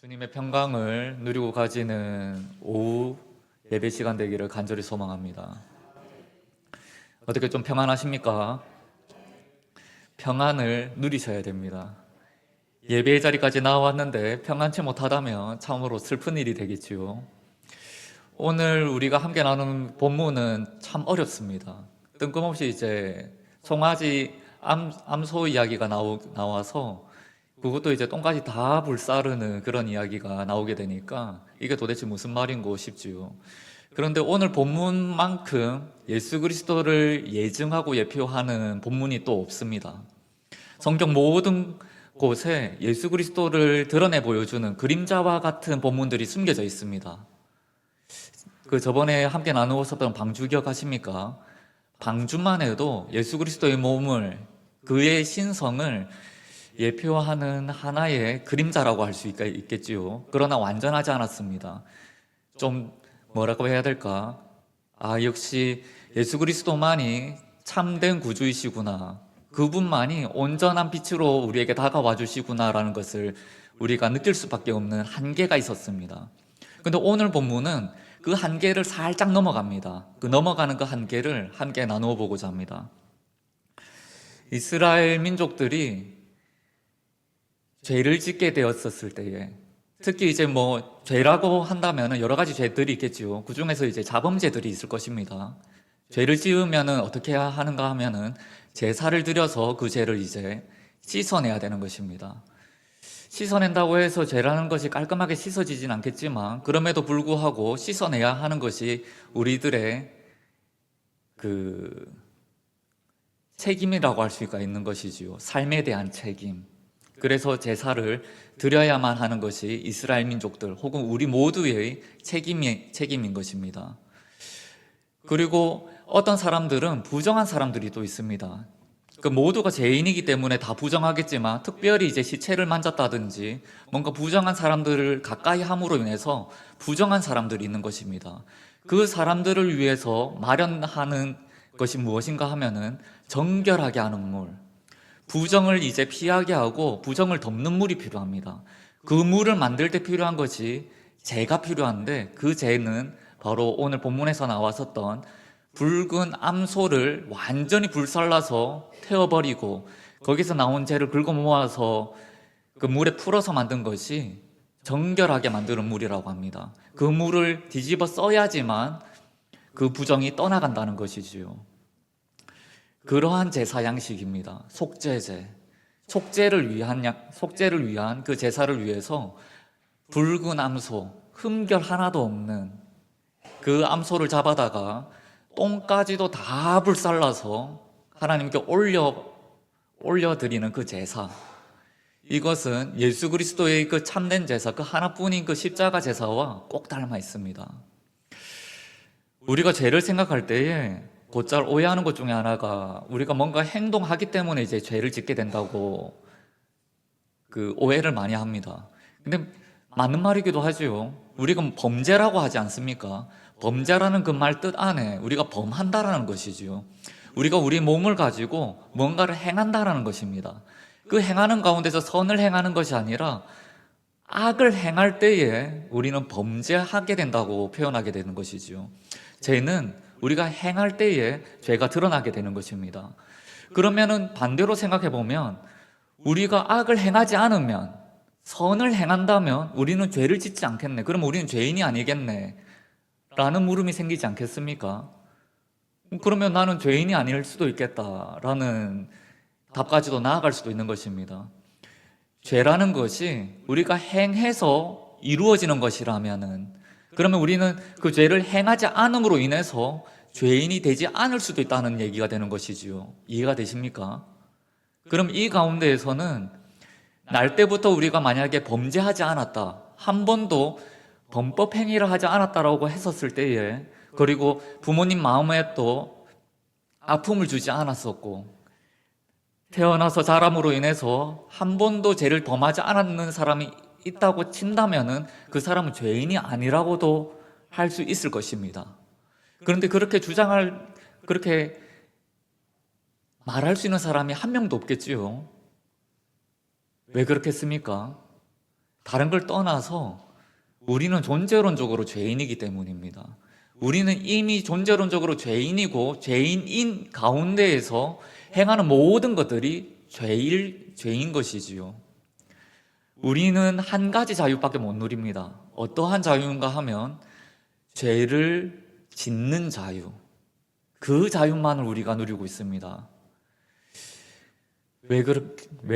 주님의 평강을 누리고 가지는 오후 예배 시간 되기를 간절히 소망합니다. 어떻게 좀 평안하십니까? 평안을 누리셔야 됩니다. 예배의 자리까지 나왔는데 평안치 못하다면 참으로 슬픈 일이 되겠지요. 오늘 우리가 함께 나누는 본문은 참 어렵습니다. 뜬금없이 이제 송아지 암소 이야기가 나와서 그것도 이제 똥까지 다 불사르는 그런 이야기가 나오게 되니까 이게 도대체 무슨 말인고 싶지요. 그런데 오늘 본문만큼 예수 그리스도를 예증하고 예표하는 본문이 또 없습니다. 성경 모든 곳에 예수 그리스도를 드러내 보여주는 그림자와 같은 본문들이 숨겨져 있습니다. 저번에 함께 나누었었던 방주 기억하십니까? 방주만 해도 예수 그리스도의 몸을, 그의 신성을 예표하는 하나의 그림자라고 할 수 있겠지요. 그러나 완전하지 않았습니다. 좀 뭐라고 해야 될까? 역시 예수 그리스도만이 참된 구주이시구나. 그분만이 온전한 빛으로 우리에게 다가와 주시구나라는 것을 우리가 느낄 수밖에 없는 한계가 있었습니다. 근데 오늘 본문은 그 한계를 살짝 넘어갑니다. 넘어가는 그 한계를 함께 나누어 보고자 합니다. 이스라엘 민족들이 죄를 짓게 되었었을 때에, 특히 이제 죄라고 한다면 여러 가지 죄들이 있겠지요. 그 중에서 이제 자범죄들이 있을 것입니다. 죄를 지으면은 어떻게 해야 하는가 하면은 제사를 드려서 그 죄를 이제 씻어내야 되는 것입니다. 씻어낸다고 해서 죄라는 것이 깔끔하게 씻어지진 않겠지만, 그럼에도 불구하고 씻어내야 하는 것이 우리들의 책임이라고 할 수가 있는 것이지요. 삶에 대한 책임. 그래서 제사를 드려야만 하는 것이 이스라엘 민족들 혹은 우리 모두의 책임인 것입니다. 그리고 어떤 사람들은 부정한 사람들이 또 있습니다. 모두가 죄인이기 때문에 다 부정하겠지만 특별히 이제 시체를 만졌다든지 뭔가 부정한 사람들을 가까이 함으로 인해서 부정한 사람들이 있는 것입니다. 그 사람들을 위해서 마련하는 것이 무엇인가 하면은 정결하게 하는 물, 부정을 이제 피하게 하고 부정을 덮는 물이 필요합니다. 그 물을 만들 때 필요한 것이 재가 필요한데, 그 재는 바로 오늘 본문에서 나왔었던 붉은 암소를 완전히 불살라서 태워버리고 거기서 나온 재를 긁어 모아서 그 물에 풀어서 만든 것이 정결하게 만드는 물이라고 합니다. 그 물을 뒤집어 써야지만 그 부정이 떠나간다는 것이지요. 그러한 제사 양식입니다. 속죄제. 속죄를 위한 그 제사를 위해서 붉은 암소, 흠결 하나도 없는 그 암소를 잡아다가 똥까지도 다 불살라서 하나님께 올려드리는 그 제사. 이것은 예수 그리스도의 그 참된 제사, 그 하나뿐인 그 십자가 제사와 꼭 닮아 있습니다. 우리가 죄를 생각할 때에 곧잘 오해하는 것 중에 하나가, 우리가 뭔가 행동하기 때문에 이제 죄를 짓게 된다고 오해를 많이 합니다. 근데 맞는 말이기도 하지요. 우리가 범죄라고 하지 않습니까? 범죄라는 그 말 뜻 안에 우리가 범한다라는 것이지요. 우리가 우리 몸을 가지고 뭔가를 행한다라는 것입니다. 그 행하는 가운데서 선을 행하는 것이 아니라 악을 행할 때에 우리는 범죄하게 된다고 표현하게 되는 것이지요. 죄는 우리가 행할 때에 죄가 드러나게 되는 것입니다. 그러면은 반대로 생각해 보면, 우리가 악을 행하지 않으면, 선을 행한다면 우리는 죄를 짓지 않겠네. 그럼 우리는 죄인이 아니겠네. 라는 물음이 생기지 않겠습니까? 그러면 나는 죄인이 아닐 수도 있겠다라는 답까지도 나아갈 수도 있는 것입니다. 죄라는 것이 우리가 행해서 이루어지는 것이라면은, 그러면 우리는 그 죄를 행하지 않음으로 인해서 죄인이 되지 않을 수도 있다는 얘기가 되는 것이지요. 이해가 되십니까? 그럼 이 가운데에서는 날 때부터 우리가 만약에 범죄하지 않았다, 한 번도 범법 행위를 하지 않았다라고 했었을 때에, 그리고 부모님 마음에 또 아픔을 주지 않았었고, 태어나서 자람으로 인해서 한 번도 죄를 범하지 않았는 사람이 있다고 친다면은 그 사람은 죄인이 아니라고도 할 수 있을 것입니다. 그런데 그렇게 말할 수 있는 사람이 한 명도 없겠지요. 왜 그렇겠습니까? 다른 걸 떠나서 우리는 존재론적으로 죄인이기 때문입니다. 우리는 이미 존재론적으로 죄인이고 죄인인 가운데에서 행하는 모든 것들이 죄인 것이지요. 우리는 한 가지 자유밖에 못 누립니다. 어떠한 자유인가 하면 죄를 짓는 자유. 그 자유만을 우리가 누리고 있습니다. 왜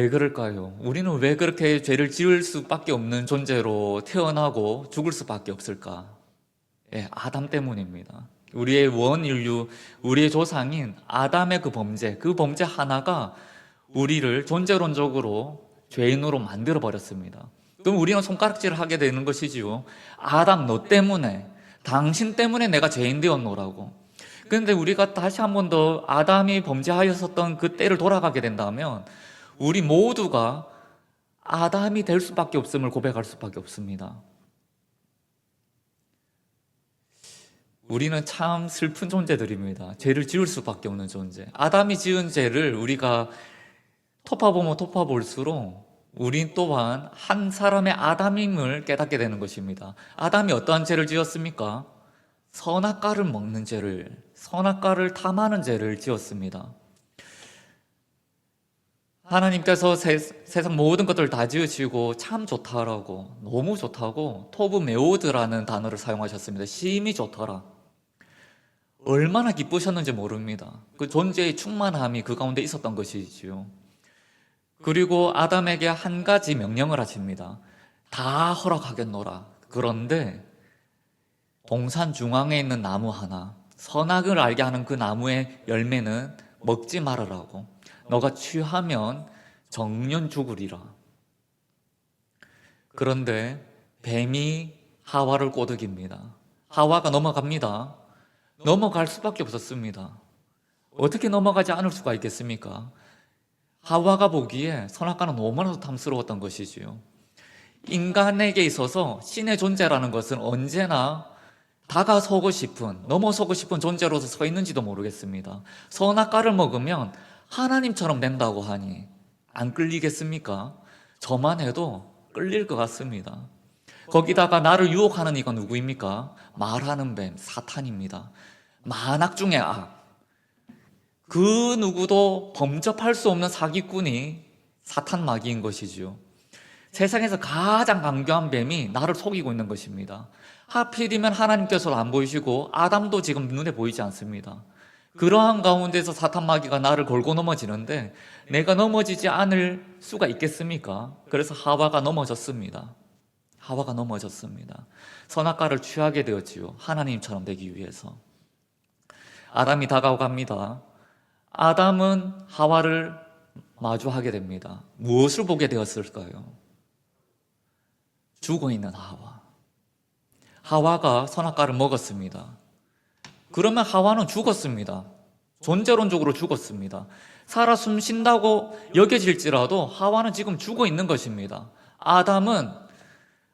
그럴까요? 우리는 왜 그렇게 죄를 지을 수밖에 없는 존재로 태어나고 죽을 수밖에 없을까? 예, 아담 때문입니다. 우리의 원인류, 우리의 조상인 아담의 그 범죄 하나가 우리를 존재론적으로 죄인으로 만들어 버렸습니다. 그럼 우리는 손가락질을 하게 되는 것이지요. 아담, 너 때문에, 당신 때문에 내가 죄인 되었노라고. 그런데 우리가 다시 한 번 더 아담이 범죄하였었던 그 때를 돌아가게 된다면 우리 모두가 아담이 될 수밖에 없음을 고백할 수밖에 없습니다. 우리는 참 슬픈 존재들입니다. 죄를 지을 수밖에 없는 존재. 아담이 지은 죄를 우리가 토파보면 토파볼수록 우린 또한 한 사람의 아담임을 깨닫게 되는 것입니다. 아담이 어떠한 죄를 지었습니까? 선악과를 먹는 죄를, 선악과를 탐하는 죄를 지었습니다. 하나님께서 세상 모든 것들을 다 지으시고 참 좋다라고, 너무 좋다고 토브 메오드라는 단어를 사용하셨습니다. 심히 좋더라. 얼마나 기쁘셨는지 모릅니다. 그 존재의 충만함이 그 가운데 있었던 것이지요. 그리고 아담에게 한 가지 명령을 하십니다. 다 허락하겠노라. 그런데 동산 중앙에 있는 나무 하나, 선악을 알게 하는 그 나무의 열매는 먹지 말으라고. 너가 취하면 정년 죽으리라. 그런데 뱀이 하와를 꼬드깁니다. 하와가 넘어갑니다. 넘어갈 수밖에 없었습니다. 어떻게 넘어가지 않을 수가 있겠습니까? 하와가 보기에 선악과는 너무나도 탐스러웠던 것이지요. 인간에게 있어서 신의 존재라는 것은 언제나 다가서고 싶은, 넘어서고 싶은 존재로서 서 있는지도 모르겠습니다. 선악과를 먹으면 하나님처럼 된다고 하니 안 끌리겠습니까? 저만 해도 끌릴 것 같습니다. 거기다가 나를 유혹하는 이가 누구입니까? 말하는 뱀, 사탄입니다. 만악 중의 악. 그 누구도 범접할 수 없는 사기꾼이 사탄 마귀인 것이지요. 세상에서 가장 강교한 뱀이 나를 속이고 있는 것입니다. 하필이면 하나님께서도 안 보이시고 아담도 지금 눈에 보이지 않습니다. 그러한 가운데서 사탄 마귀가 나를 걸고 넘어지는데 내가 넘어지지 않을 수가 있겠습니까? 그래서 하와가 넘어졌습니다. 하와가 넘어졌습니다. 선악과를 취하게 되었지요. 하나님처럼 되기 위해서. 아담이 다가갑니다. 아담은 하와를 마주하게 됩니다. 무엇을 보게 되었을까요? 죽어있는 하와. 하와가 선악과를 먹었습니다. 그러면 하와는 죽었습니다. 존재론적으로 죽었습니다. 살아 숨쉰다고 여겨질지라도 하와는 지금 죽어 있는 것입니다. 아담은,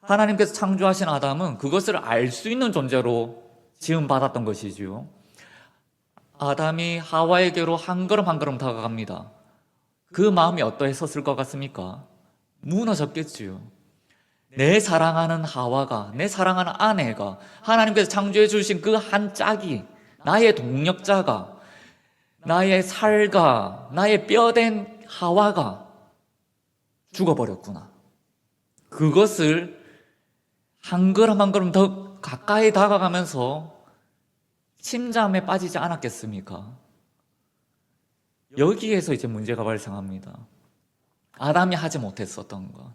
하나님께서 창조하신 아담은 그것을 알 수 있는 존재로 지음받았던 것이지요. 아담이 하와에게로 한 걸음 한 걸음 다가갑니다. 그 마음이 어떠했었을 것 같습니까? 무너졌겠지요. 내 사랑하는 하와가, 내 사랑하는 아내가, 하나님께서 창조해 주신 그 한 짝이, 나의 동력자가, 나의 살가, 나의 뼈된 하와가 죽어버렸구나. 그것을 한 걸음 한 걸음 더 가까이 다가가면서 침잠에 빠지지 않았겠습니까? 여기에서 이제 문제가 발생합니다. 아담이 하지 못했었던 것.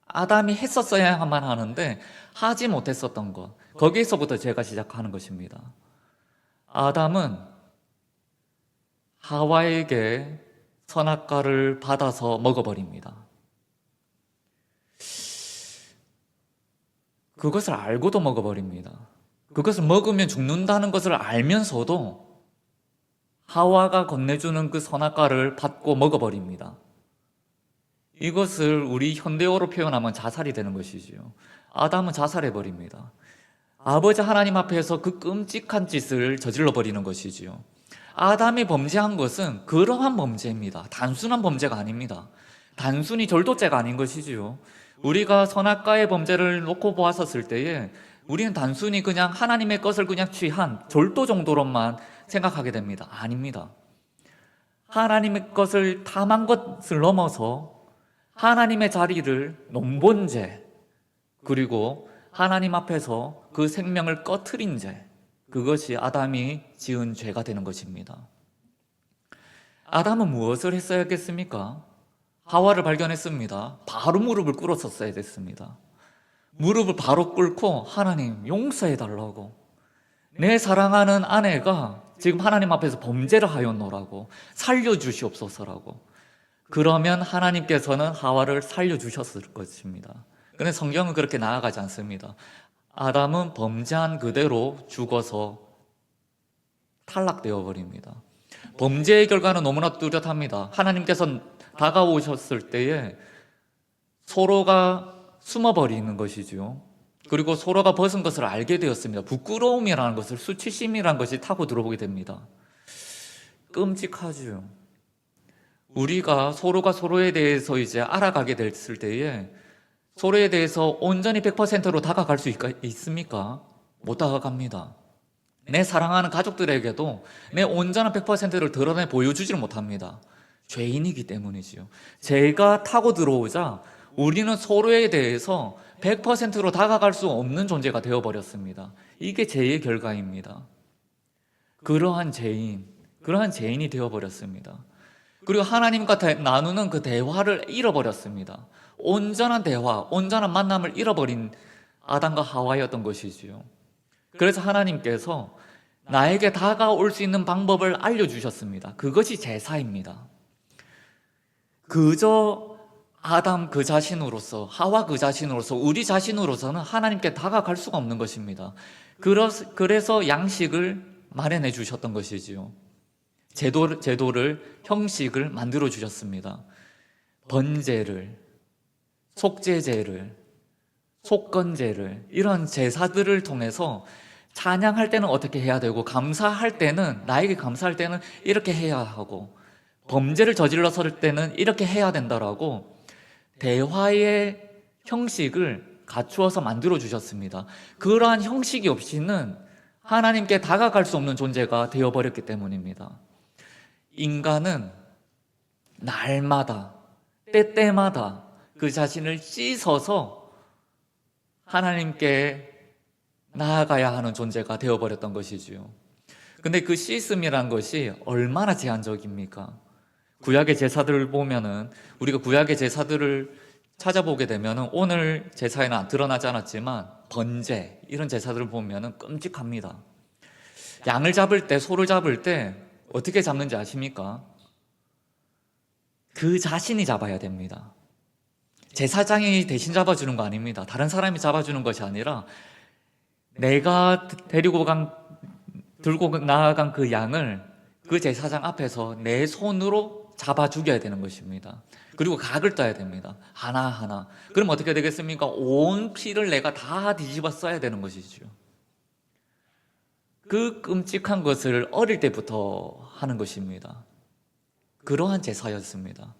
아담이 했었어야만 하는데 하지 못했었던 것. 거기에서부터 죄가 시작하는 것입니다. 아담은 하와에게 선악과를 받아서 먹어버립니다. 그것을 알고도 먹어버립니다. 그것을 먹으면 죽는다는 것을 알면서도 하와가 건네주는 그 선악과를 받고 먹어버립니다. 이것을 우리 현대어로 표현하면 자살이 되는 것이지요. 아담은 자살해버립니다. 아버지 하나님 앞에서 그 끔찍한 짓을 저질러버리는 것이지요. 아담이 범죄한 것은 그러한 범죄입니다. 단순한 범죄가 아닙니다. 단순히 절도죄가 아닌 것이지요. 우리가 선악과의 범죄를 놓고 보았었을 때에 우리는 단순히 그냥 하나님의 것을 그냥 취한 절도 정도로만 생각하게 됩니다. 아닙니다. 하나님의 것을 탐한 것을 넘어서 하나님의 자리를 넘본 죄, 그리고 하나님 앞에서 그 생명을 꺼트린 죄, 그것이 아담이 지은 죄가 되는 것입니다. 아담은 무엇을 했어야겠습니까? 하와를 발견했습니다. 바로 무릎을 꿇었었어야 됐습니다. 무릎을 바로 꿇고 하나님 용서해 달라고, 내 사랑하는 아내가 지금 하나님 앞에서 범죄를 하였노라고, 살려주시옵소서라고. 그러면 하나님께서는 하와를 살려주셨을 것입니다. 그런데 성경은 그렇게 나아가지 않습니다. 아담은 범죄한 그대로 죽어서 탈락되어 버립니다. 범죄의 결과는 너무나 뚜렷합니다. 하나님께서 다가오셨을 때에 서로가 숨어버리는 것이죠. 그리고 서로가 벗은 것을 알게 되었습니다. 부끄러움이라는 것을, 수치심이라는 것이 타고 들어오게 됩니다. 끔찍하죠. 우리가 서로가 서로에 대해서 이제 알아가게 됐을 때에 서로에 대해서 온전히 100%로 다가갈 수 있습니까? 못 다가갑니다. 내 사랑하는 가족들에게도 내 온전한 100%를 드러내 보여주지를 못합니다. 죄인이기 때문이지요. 죄가 타고 들어오자 우리는 서로에 대해서 100%로 다가갈 수 없는 존재가 되어버렸습니다. 이게 죄의 결과입니다. 그러한 죄인이 되어버렸습니다. 그리고 하나님과 나누는 그 대화를 잃어버렸습니다. 온전한 대화, 온전한 만남을 잃어버린 아담과 하와였던 것이지요. 그래서 하나님께서 나에게 다가올 수 있는 방법을 알려주셨습니다. 그것이 제사입니다. 그저 아담 그 자신으로서, 하와 그 자신으로서, 우리 자신으로서는 하나님께 다가갈 수가 없는 것입니다. 그래서 양식을 마련해 주셨던 것이지요. 제도를, 형식을 만들어 주셨습니다. 번제를, 속죄제를, 속건제를, 이런 제사들을 통해서 찬양할 때는 어떻게 해야 되고, 감사할 때는, 나에게 감사할 때는 이렇게 해야 하고, 범죄를 저질렀을 때는 이렇게 해야 된다라고 대화의 형식을 갖추어서 만들어 주셨습니다. 그러한 형식이 없이는 하나님께 다가갈 수 없는 존재가 되어버렸기 때문입니다. 인간은 날마다, 때때마다 그 자신을 씻어서 하나님께 나아가야 하는 존재가 되어버렸던 것이지요. 근데 그 씻음이란 것이 얼마나 제한적입니까? 구약의 제사들을 보면은, 우리가 구약의 제사들을 찾아보게 되면은 오늘 제사에는 안 드러나지 않았지만 번제, 이런 제사들을 보면은 끔찍합니다. 양을 잡을 때, 소를 잡을 때 어떻게 잡는지 아십니까? 그 자신이 잡아야 됩니다. 제사장이 대신 잡아주는 거 아닙니다. 다른 사람이 잡아주는 것이 아니라 내가 들고 나아간 그 양을 그 제사장 앞에서 내 손으로 잡아 죽여야 되는 것입니다. 그리고 각을 떠야 됩니다. 하나하나. 그럼 어떻게 되겠습니까? 온 피를 내가 다 뒤집어 써야 되는 것이죠. 그 끔찍한 것을 어릴 때부터 하는 것입니다. 그러한 제사였습니다.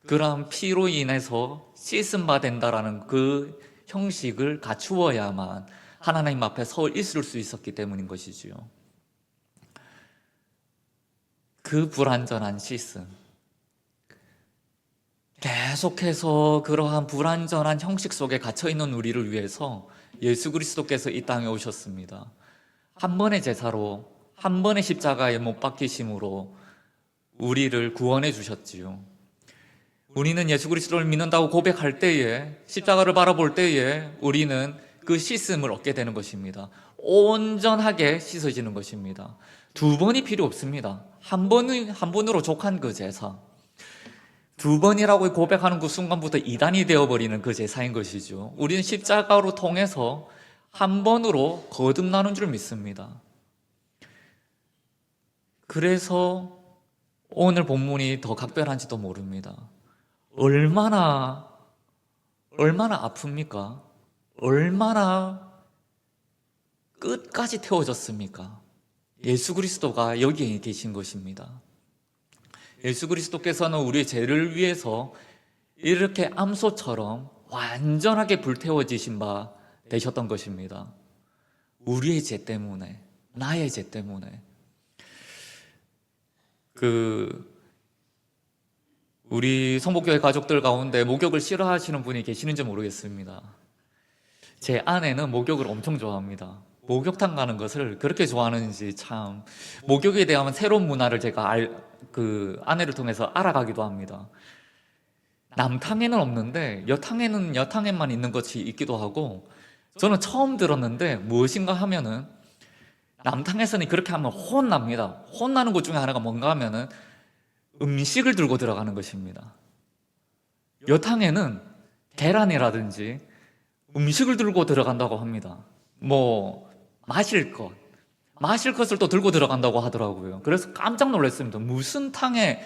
그러한 피로 인해서 씻음바 된다라는 그 형식을 갖추어야만 하나님 앞에 서 있을 수 있었기 때문인 것이지요. 그 불완전한 씻음, 계속해서 그러한 불완전한 형식 속에 갇혀있는 우리를 위해서 예수 그리스도께서 이 땅에 오셨습니다. 한 번의 제사로, 한 번의 십자가에 못 박히심으로 우리를 구원해 주셨지요. 우리는 예수 그리스도를 믿는다고 고백할 때에, 십자가를 바라볼 때에 우리는 그 씻음을 얻게 되는 것입니다. 온전하게 씻어지는 것입니다. 두 번이 필요 없습니다. 한 번으로 족한 그 제사. 두 번이라고 고백하는 그 순간부터 이단이 되어버리는 그 제사인 것이죠. 우리는 십자가로 통해서 한 번으로 거듭나는 줄 믿습니다. 그래서 오늘 본문이 더 각별한지도 모릅니다. 얼마나 아픕니까? 얼마나 끝까지 태워졌습니까? 예수 그리스도가 여기에 계신 것입니다. 예수 그리스도께서는 우리의 죄를 위해서 이렇게 암소처럼 완전하게 불태워지신 바 되셨던 것입니다. 우리의 죄 때문에, 나의 죄 때문에. 우리 성복교회 가족들 가운데 목욕을 싫어하시는 분이 계시는지 모르겠습니다. 제 아내는 목욕을 엄청 좋아합니다. 목욕탕 가는 것을 그렇게 좋아하는지 참, 목욕에 대한 새로운 문화를 제가 아내를 통해서 알아가기도 합니다. 남탕에는 없는데 여탕에는 여탕에만 있는 것이 있기도 하고, 저는 처음 들었는데 무엇인가 하면은 남탕에서는 그렇게 하면 혼납니다. 혼나는 것 중에 하나가 뭔가 하면은 음식을 들고 들어가는 것입니다. 여탕에는 계란이라든지 음식을 들고 들어간다고 합니다. 뭐 마실 것을 또 들고 들어간다고 하더라고요. 그래서 깜짝 놀랐습니다. 무슨 탕에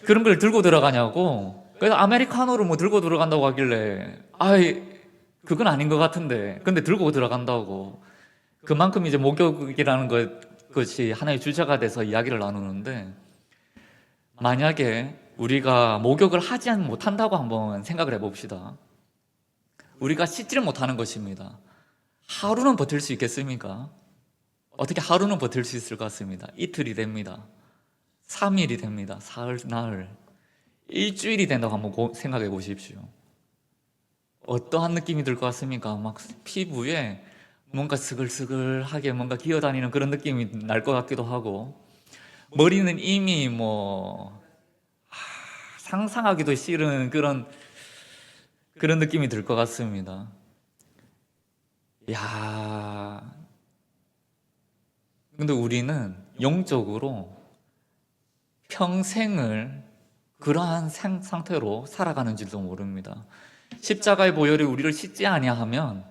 그런 걸 들고 들어가냐고. 그래서 아메리카노를 뭐 들고 들어간다고 하길래, 그건 아닌 것 같은데, 근데 들고 들어간다고. 그만큼 이제 목욕이라는 것이 하나의 주제가 돼서 이야기를 나누는데, 만약에 우리가 목욕을 하지 못한다고 한번 생각을 해봅시다. 우리가 씻지를 못하는 것입니다. 하루는 버틸 수 있겠습니까? 어떻게 하루는 버틸 수 있을 것 같습니다. 이틀이 됩니다. 3일이 됩니다. 사흘, 나흘, 일주일이 된다고 한번 생각해 보십시오. 어떠한 느낌이 들 것 같습니까? 막 피부에 뭔가 스글스글하게 뭔가 기어다니는 그런 느낌이 날 것 같기도 하고, 머리는 이미 상상하기도 싫은 그런 느낌이 들 것 같습니다. 근데 우리는 영적으로 평생을 그러한 상태로 살아가는지도 모릅니다. 십자가의 보혈이 우리를 씻지 아니하면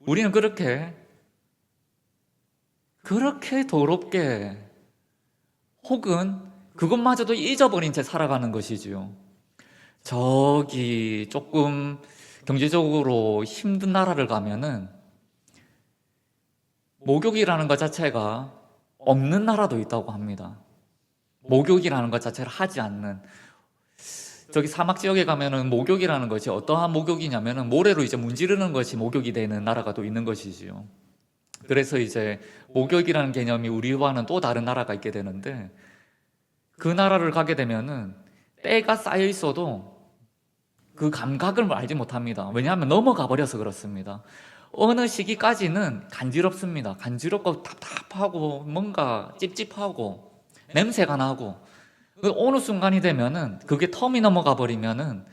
우리는 그렇게 더럽게, 혹은 그것마저도 잊어버린 채 살아가는 것이지요. 저기 조금 경제적으로 힘든 나라를 가면은 목욕이라는 것 자체가 없는 나라도 있다고 합니다. 목욕이라는 것 자체를 하지 않는, 저기 사막 지역에 가면은 목욕이라는 것이 어떠한 목욕이냐면은 모래로 이제 문지르는 것이 목욕이 되는 나라가 또 있는 것이지요. 그래서 이제 목욕이라는 개념이 우리와는 또 다른 나라가 있게 되는데, 그 나라를 가게 되면은 때가 쌓여 있어도 그 감각을 알지 못합니다. 왜냐하면 넘어가 버려서 그렇습니다. 어느 시기까지는 간지럽습니다. 간지럽고 답답하고 뭔가 찝찝하고 냄새가 나고, 어느 순간이 되면은 그게 텀이 넘어가 버리면은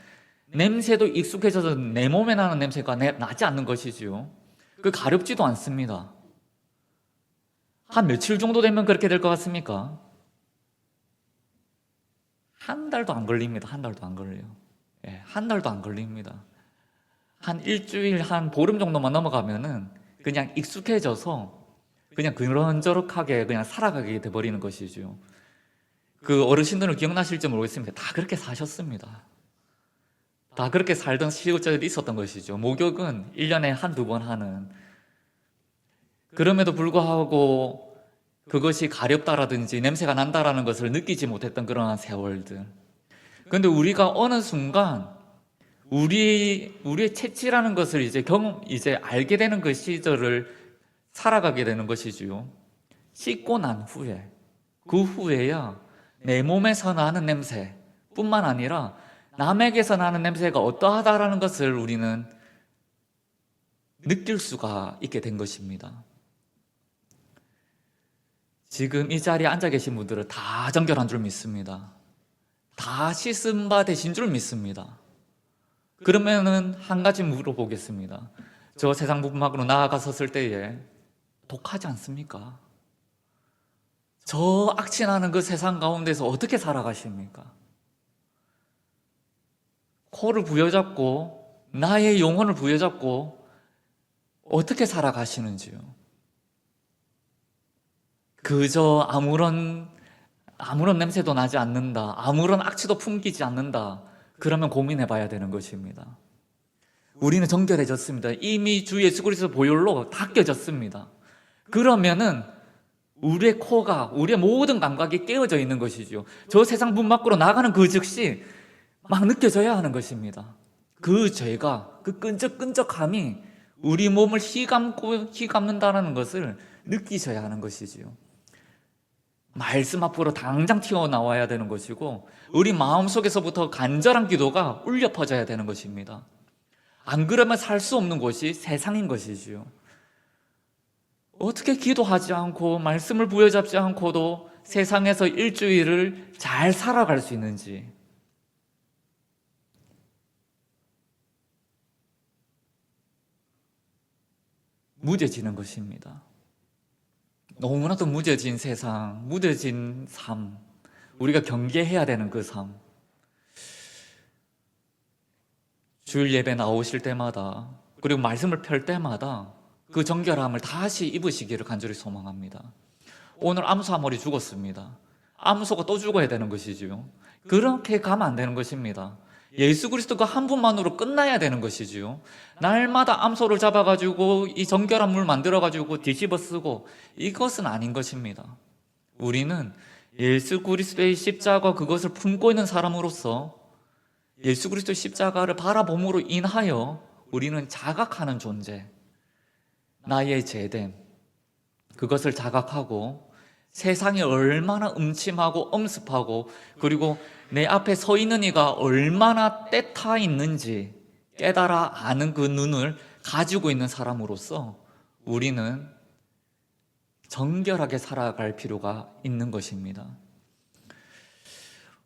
냄새도 익숙해져서 내 몸에 나는 냄새가 나지 않는 것이지요. 가렵지도 않습니다. 한 며칠 정도 되면 그렇게 될 것 같습니까? 한 달도 안 걸립니다. 한 달도 안 걸려요. 한 달도 안 걸립니다. 한 일주일, 한 보름 정도만 넘어가면은 그냥 익숙해져서 그냥 그런저렇게 그냥 살아가게 돼버리는 것이죠. 그 어르신들은 기억나실지 모르겠습니다. 다 그렇게 사셨습니다. 다 그렇게 살던 시절이 있었던 것이죠. 목욕은 1년에 한두 번 하는. 그럼에도 불구하고 그것이 가렵다라든지 냄새가 난다라는 것을 느끼지 못했던 그러한 세월들. 그런데 우리가 어느 순간 우리의 채취라는 것을 이제 알게 되는 그 시절을 살아가게 되는 것이지요. 씻고 난 후에, 그 후에야 내 몸에서 나는 냄새 뿐만 아니라 남에게서 나는 냄새가 어떠하다라는 것을 우리는 느낄 수가 있게 된 것입니다. 지금 이 자리에 앉아 계신 분들은 다 정결한 줄 믿습니다. 다 씻은 바 되신 줄 믿습니다. 그러면은 한 가지 물어보겠습니다. 저 세상 부분밖으로 나아갔었을 때에 독하지 않습니까? 저 악취나는 그 세상 가운데서 어떻게 살아가십니까? 코를 부여잡고 나의 영혼을 부여잡고 어떻게 살아가시는지요? 그저 아무런 냄새도 나지 않는다, 아무런 악취도 풍기지 않는다, 그러면 고민해 봐야 되는 것입니다. 우리는 정결해졌습니다. 이미 주 예수 그리스도 보혈로 닦여졌습니다. 그러면은 우리의 코가, 우리의 모든 감각이 깨어져 있는 것이죠. 저 세상 문 밖으로 나가는 그 즉시 막 느껴져야 하는 것입니다. 그 죄가, 그 끈적끈적함이 우리 몸을 휘감는다는 것을 느끼셔야 하는 것이지요. 말씀 앞으로 당장 튀어나와야 되는 것이고, 우리 마음속에서부터 간절한 기도가 울려 퍼져야 되는 것입니다. 안 그러면 살 수 없는 곳이 세상인 것이지요. 어떻게 기도하지 않고 말씀을 부여잡지 않고도 세상에서 일주일을 잘 살아갈 수 있는지. 무뎌지는 것입니다. 너무나도 무뎌진 세상, 무뎌진 삶, 우리가 경계해야 되는 그 삶. 주일 예배 나오실 때마다, 그리고 말씀을 펼 때마다 그 정결함을 다시 입으시기를 간절히 소망합니다. 오늘 암소 한 마리 죽었습니다. 암소가 또 죽어야 되는 것이지요. 그렇게 가면 안 되는 것입니다. 예수 그리스도 그 한 분만으로 끝나야 되는 것이지요. 날마다 암소를 잡아가지고 이 정결한 물 만들어가지고 뒤집어 쓰고, 이것은 아닌 것입니다. 우리는 예수 그리스도의 십자가, 그것을 품고 있는 사람으로서 예수 그리스도의 십자가를 바라봄으로 인하여 우리는 자각하는 존재, 나의 죄됨, 그것을 자각하고 세상이 얼마나 음침하고 엄습하고, 그리고 내 앞에 서 있는 이가 얼마나 때타 있는지 깨달아 아는 그 눈을 가지고 있는 사람으로서 우리는 정결하게 살아갈 필요가 있는 것입니다.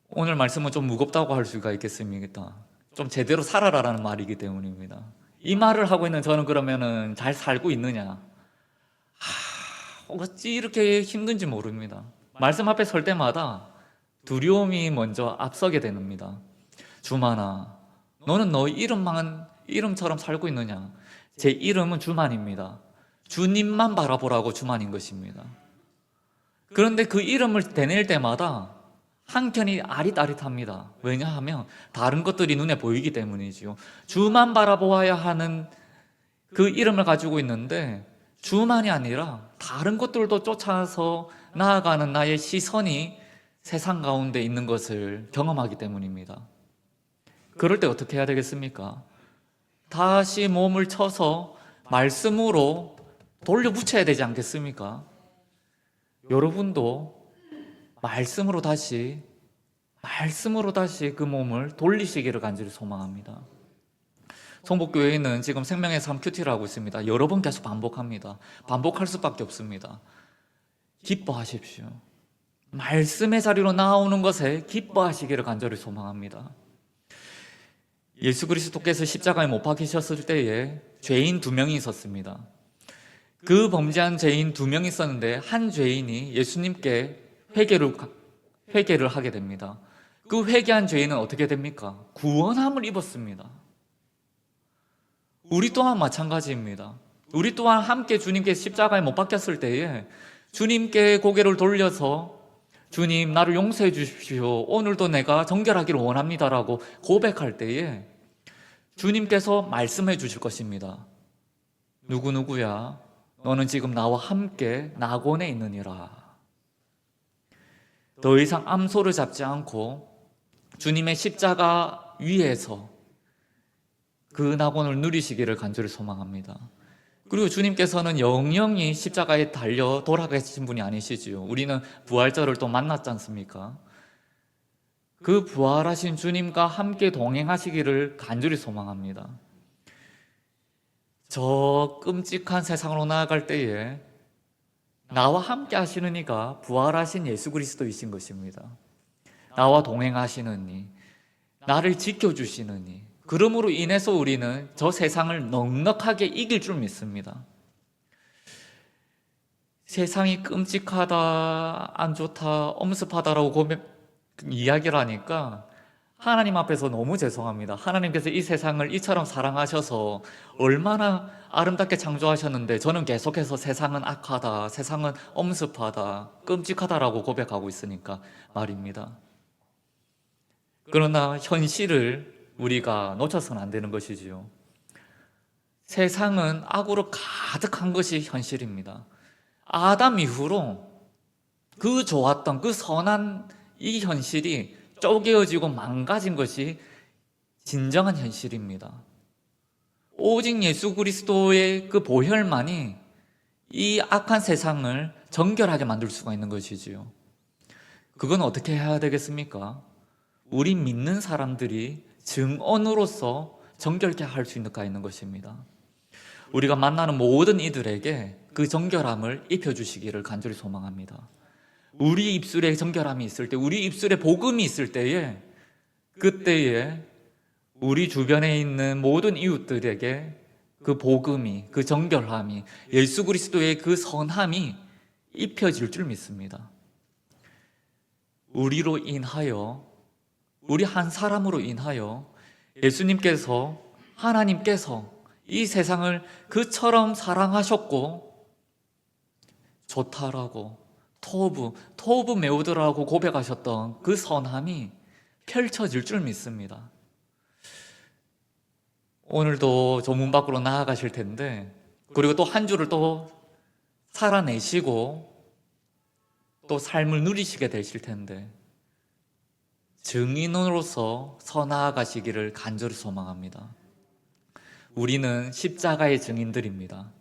오늘 말씀은 좀 무겁다고 할 수가 있겠습니다. 좀 제대로 살아라라는 말이기 때문입니다. 이 말을 하고 있는 저는 그러면은 잘 살고 있느냐? 어찌 이렇게 힘든지 모릅니다. 말씀 앞에 설 때마다 두려움이 먼저 앞서게 됩니다. 주만아, 너는 너 이름처럼 살고 있느냐? 제 이름은 주만입니다. 주님만 바라보라고 주만인 것입니다. 그런데 그 이름을 대낼 때마다 한켠이 아릿아릿합니다. 왜냐하면 다른 것들이 눈에 보이기 때문이지요. 주만 바라보아야 하는 그 이름을 가지고 있는데, 주만이 아니라 다른 것들도 쫓아서 나아가는 나의 시선이 세상 가운데 있는 것을 경험하기 때문입니다. 그럴 때 어떻게 해야 되겠습니까? 다시 몸을 쳐서 말씀으로 돌려붙여야 되지 않겠습니까? 여러분도 말씀으로 다시 그 몸을 돌리시기를 간절히 소망합니다. 성북교회는 지금 생명의 삶 큐티를 하고 있습니다. 여러 번 계속 반복합니다. 반복할 수밖에 없습니다. 기뻐하십시오. 말씀의 자리로 나오는 것에 기뻐하시기를 간절히 소망합니다. 예수 그리스도께서 십자가에 못 박히셨을 때에 죄인 2명이 있었습니다. 그 범죄한 죄인 2명이 있었는데, 한 죄인이 예수님께 회개를 하게 됩니다. 그 회개한 죄인은 어떻게 됩니까? 구원함을 입었습니다. 우리 또한 마찬가지입니다. 우리 또한 함께 주님께 십자가에 못 박혔을 때에 주님께 고개를 돌려서 주님, 나를 용서해 주십시오. 오늘도 내가 정결하기를 원합니다라고 고백할 때에 주님께서 말씀해 주실 것입니다. 누구누구야, 너는 지금 나와 함께 낙원에 있느니라. 더 이상 암소를 잡지 않고 주님의 십자가 위에서 그 낙원을 누리시기를 간절히 소망합니다. 그리고 주님께서는 영영이 십자가에 달려 돌아가신 분이 아니시지요. 우리는 부활절을 또 만났지 않습니까? 그 부활하신 주님과 함께 동행하시기를 간절히 소망합니다. 저 끔찍한 세상으로 나아갈 때에 나와 함께 하시는 이가 부활하신 예수 그리스도이신 것입니다. 나와 동행하시는 이, 나를 지켜주시는 이, 그러므로 인해서 우리는 저 세상을 넉넉하게 이길 줄 믿습니다. 세상이 끔찍하다, 안 좋다, 엄습하다라고 이야기를 하니까 하나님 앞에서 너무 죄송합니다. 하나님께서 이 세상을 이처럼 사랑하셔서 얼마나 아름답게 창조하셨는데 저는 계속해서 세상은 악하다, 세상은 엄습하다, 끔찍하다라고 고백하고 있으니까 말입니다. 그러나 현실을 우리가 놓쳐서는 안 되는 것이지요. 세상은 악으로 가득한 것이 현실입니다. 아담 이후로 그 좋았던 그 선한 이 현실이 쪼개어지고 망가진 것이 진정한 현실입니다. 오직 예수 그리스도의 그 보혈만이 이 악한 세상을 정결하게 만들 수가 있는 것이지요. 그건 어떻게 해야 되겠습니까? 우리 믿는 사람들이 증언으로서 정결케 할 수 있는 것입니다. 우리가 만나는 모든 이들에게 그 정결함을 입혀주시기를 간절히 소망합니다. 우리 입술에 정결함이 있을 때, 우리 입술에 복음이 있을 때에, 그때에 우리 주변에 있는 모든 이웃들에게 그 복음이, 그 정결함이, 예수 그리스도의 그 선함이 입혀질 줄 믿습니다. 우리로 인하여, 우리 한 사람으로 인하여 예수님께서, 하나님께서 이 세상을 그처럼 사랑하셨고 좋다라고 토브 메우드라고 고백하셨던 그 선함이 펼쳐질 줄 믿습니다. 오늘도 저 문 밖으로 나아가실 텐데, 그리고 또 한 주를 또 살아내시고 또 삶을 누리시게 되실 텐데, 증인으로서 서나아가시기를 간절히 소망합니다. 우리는 십자가의 증인들입니다.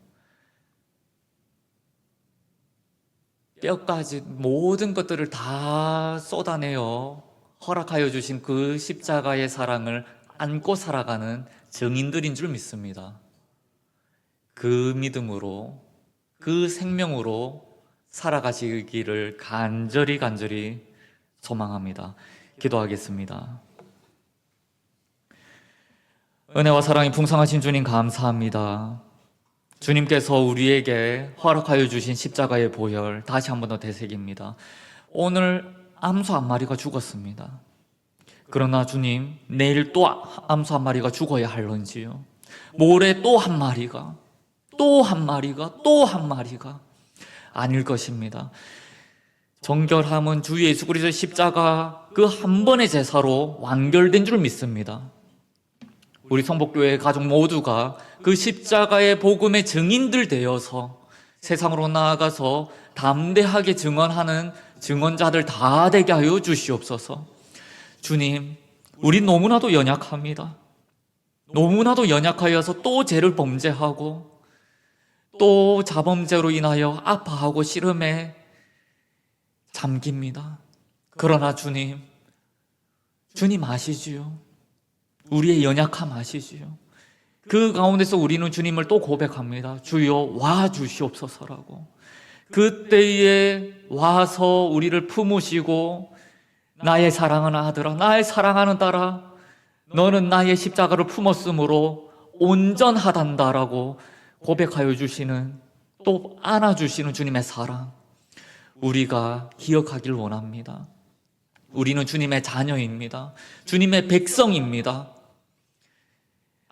뼈까지 모든 것들을 다 쏟아내어 허락하여 주신 그 십자가의 사랑을 안고 살아가는 증인들인 줄 믿습니다. 그 믿음으로, 그 생명으로 살아가시기를 간절히 소망합니다. 기도하겠습니다. 은혜와 사랑이 풍성하신 주님 감사합니다. 주님께서 우리에게 허락하여 주신 십자가의 보혈 다시 한 번 더 되새깁니다. 오늘 암소 한 마리가 죽었습니다. 그러나 주님, 내일 또 암소 한 마리가 죽어야 할런지요? 모레 또 한 마리가, 또 한 마리가, 또 한 마리가 아닐 것입니다. 정결함은 주 예수 그리스도의 십자가 그 한 번의 제사로 완결된 줄 믿습니다. 우리 성복교회 가족 모두가 그 십자가의 복음의 증인들 되어서 세상으로 나아가서 담대하게 증언하는 증언자들 다 되게 하여 주시옵소서. 주님, 우리 너무나도 연약합니다. 너무나도 연약하여서 또 죄를 범죄하고 또 자범죄로 인하여 아파하고 시름에 잠깁니다. 그러나 주님 아시지요? 우리의 연약함 아시지요? 그 가운데서 우리는 주님을 또 고백합니다. 주여 와 주시옵소서라고. 그때에 와서 우리를 품으시고 나의 사랑하는 아들아, 나의 사랑하는 딸아, 너는 나의 십자가를 품었으므로 온전하단다라고 고백하여 주시는, 또 안아주시는 주님의 사랑, 우리가 기억하길 원합니다. 우리는 주님의 자녀입니다. 주님의 백성입니다.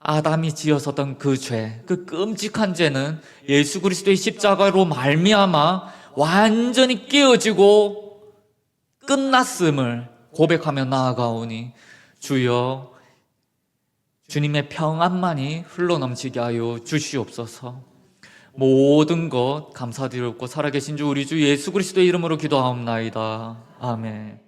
아담이 지었었던 그 죄, 그 끔찍한 죄는 예수 그리스도의 십자가로 말미암아 완전히 깨어지고 끝났음을 고백하며 나아가오니 주여 주님의 평안만이 흘러넘치게 하여 주시옵소서. 모든 것 감사드렸고 살아계신 주 우리 주 예수 그리스도의 이름으로 기도하옵나이다. 아멘.